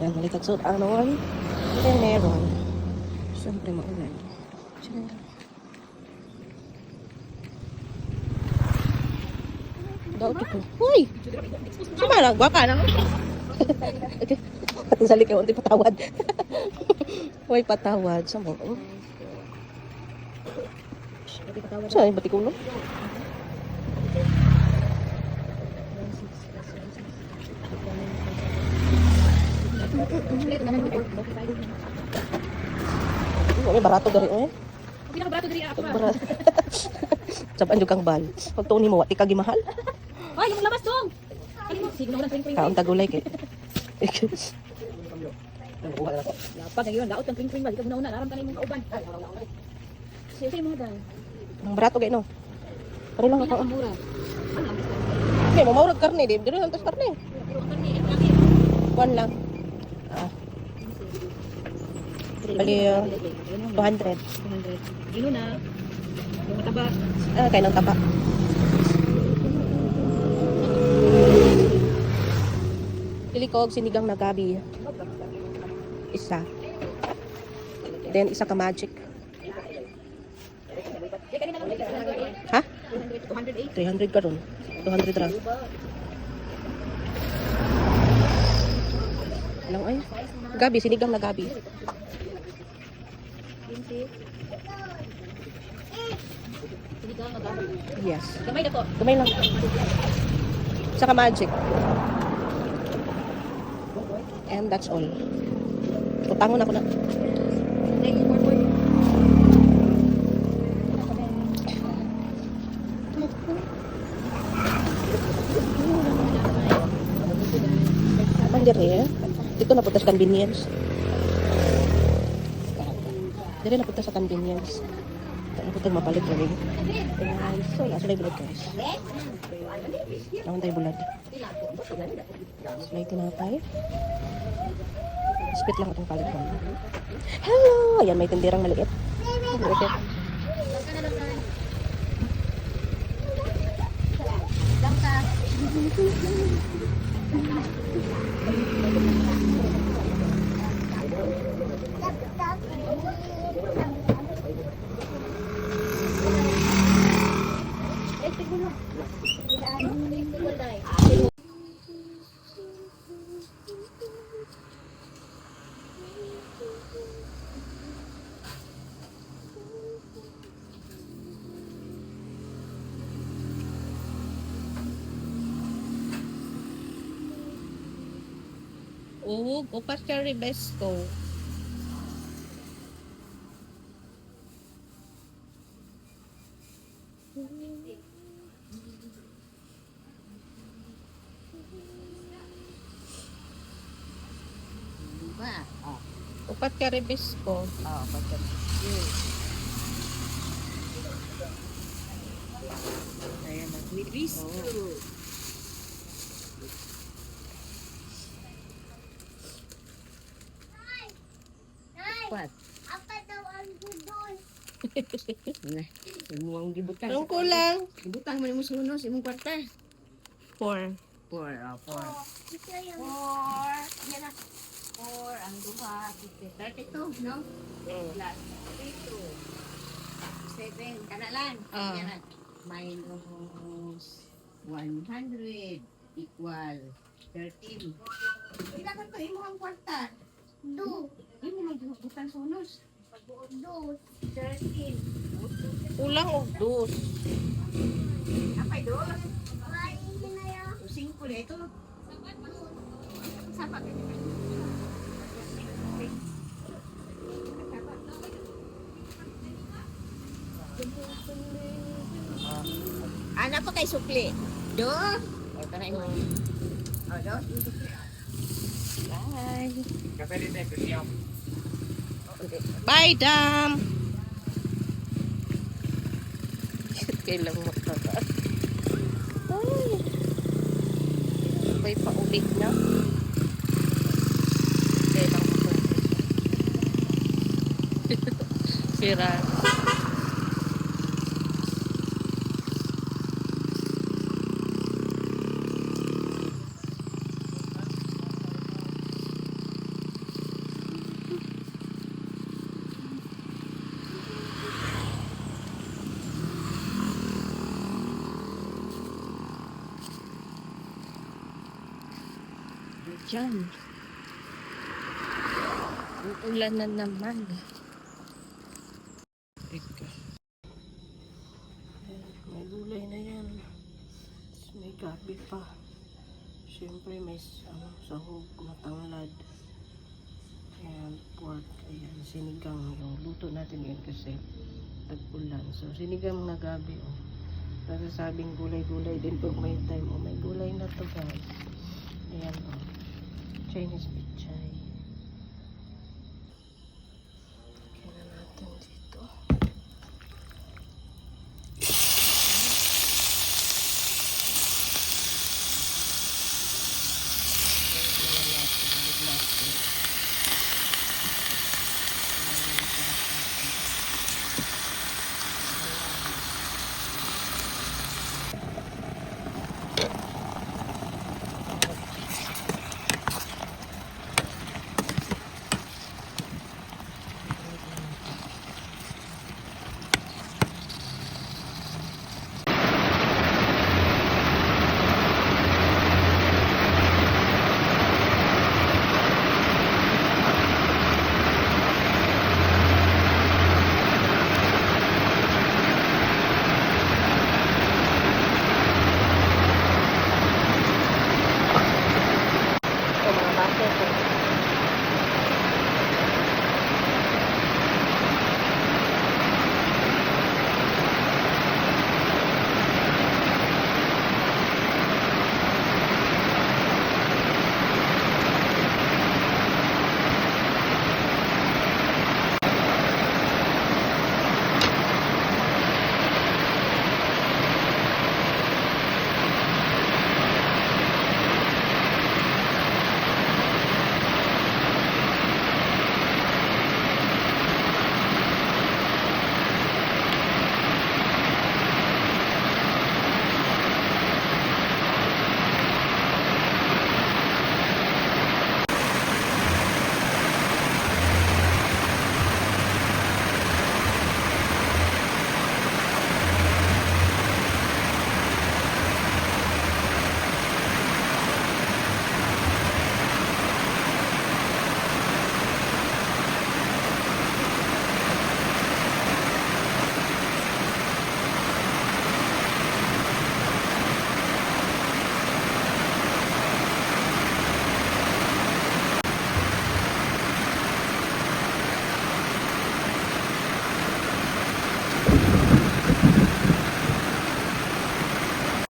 Yan, baliktad suot. Anon. Then meron. Siyempre maulan. Daw ko. Uy! Suma lang, gwapa na. Pati sa likay, hindi patawad. Uy, patawad. Saan mo? Saan yung batikulo? May barato dari eh. Pinaka-barato diri ako. Barato. Saban jud kang bal. Pag tuon nimo wati ka gimahal. Ay, yung labas dong. Sige na ulang pring-pring. Kaon tagulay kay. Lapag ngayon, laot ang pring-pring ba? Di ka una-una, naram ka na yung kauban. Sige mo dahil. Ang barato kay no. Pare lang ako. Mura. Okay, mamawrag karne di. Dili lang tas karne. Pero ang karni, ang laki. Kuan lang. Ah, bali 200. 200. Gino na. Yung mataba. Ah, kay nang taba. Pili ko og sinigang na gabi. Isa. Then isa ka magic. Ha? 208. 300 karon. 200 ra. Lang ay. Gabi, sinigang na gabi. Sinigang na gabi. Yes. Gamay na to. Kumay lang. Isa ka magic. And that's all. Utangon ako na. Thank you for Dire, dito napunta sa convenience. Dire napunta sa convenience. Napunta mapalit rin. So, nasa na yung bulad guys. Naman tayo bulad. Slay tinapay. Spit lang itong palit ko. Hello! Ayan, may tindirang maliit. Maliit. Oo, upas ka Ribesco. Upat ka Ribesco. upat ka. Ayan, mag-ribis. What? Apa daw ang gudol? Nah, imong gibutan. Anong kulang? Gibutan mo nimo sunos imong kwarta. 4. 4. Ito yung 4. Yan na. 4 ang duha. 32, no? Plus 7. Kana lang. Yan na. Minus 100 equal 13. Kailangan ko imong kwarta. do. Imo lang gibutan sunos. Do. 13. Kulang og 2. Apay dos. Ay, na yan. 5 na ito. Sapat. Ana pa kay sukli. Do. Ito na imo. Oh, do. Bye. Bye, Dam. Kailang magtata. Ay. May paulit na. Kailang magtata. Sira. dyan. Uulan na naman. Teka. May gulay na yan. May gabi pa. Siyempre may sahog na tanglad. Ayan, pork. Ayan, sinigang. Yung luto natin yun kasi tag-ulan. So, sinigang na gabi. Oh. Nasasabing gulay-gulay din pag may time. Oh, may gulay na to guys. Ayan oh. Chinese pichay. Kaya natin dito. Ito mga base.